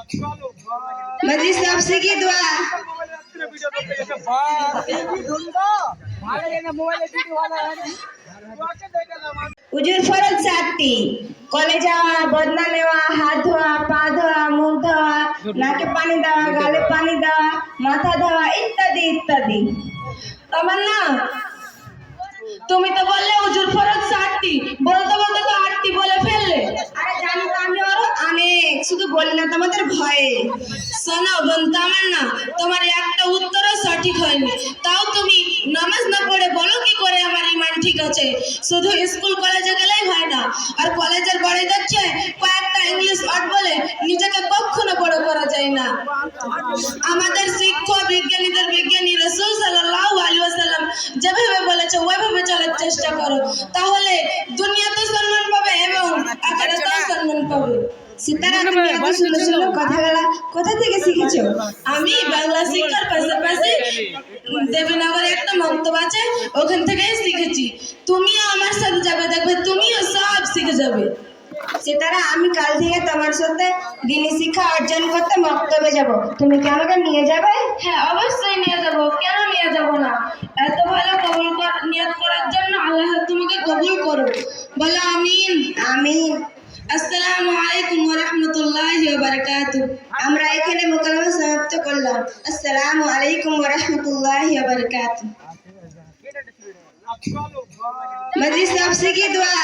मजलिस साहब से की दुआ হুজুর ফরজ 7টি কলেজ যাওয়া, বদনা নেওয়া, হাত ধোয়া, পা ধোয়া, মুখ ধোয়া, নাকে পানি দেওয়া, গালে পানি দেওয়া, মাথা ধোয়া ইত্যাদি ইত্যাদি। তোমার না তুমি তো বললে হুজুর ফরজ 7টি, বলতে বলতে তো 8টি বলে ফেললে। আরে জানি তো আমি আরো অনেক, শুধু বলি না তোমাদের ভয়ে। শোনো বন্ধু আমার না, তোমার একটা উত্তরও সঠিক হয়নি, তাও তুমি নামাজ না পড়ে বলো কি করে আমার ঈমান ঠিক আছে? শুধু স্কুল কলেজে গেলেই হয় না, আর কলেজের বড় যাচ্ছে কয়েকটা ইংলিশ ওয়ার্ড বলে নিজেকে কখনো বড় করা যায় না। আমাদের শিক্ষক বিজ্ঞানীদের বিজ্ঞানী রাসূল সাল্লাল্লাহু আলাইহি ওয়াসাল্লাম যেভাবে বলেছে ওইভাবে চলার চেষ্টা করো, তাহলে দুনিয়াতেও সম্মান পাবে এবং আখিরাতেও সম্মান পাবে। সিতারা, তুমি এত সুন্দর সুন্দর কথাগুলো কোথা থেকে শিখেছো? আমি বাংলা শিক্ষার পাশাপাশি দেবীনগরে একটা মক্তব আছে, ওখান থেকেই শিখেছি। তুমিও আমার সাথে যাবে, দেখবে তুমিও সব শিখে যাবে। সিতারা, আমি কাল থেকে তোমার সাথে দ্বীনি শিক্ষা অর্জন করতে মক্তবে যাব, তুমি কি আমাকে নিয়ে যাবে? হ্যাঁ অবশ্যই নিয়ে যাব, কেন নিয়ে যাব না? এত ভালো নিয়ত করার জন্য আল্লাহ তোমাকে কবুল করুক। বলো আমিন। আমিন। আসসালামু আলাইকুম ওয়া রাহমাতুল্লাহি ওয়া বারাকাতুহু। আমরা এখানে মোকালামা সমাপ্ত করলাম। আসসালামু আলাইকুম ওয়া রাহমাতুল্লাহি ওয়া বারাকাতুহু। मजलिस साहब से की दुआ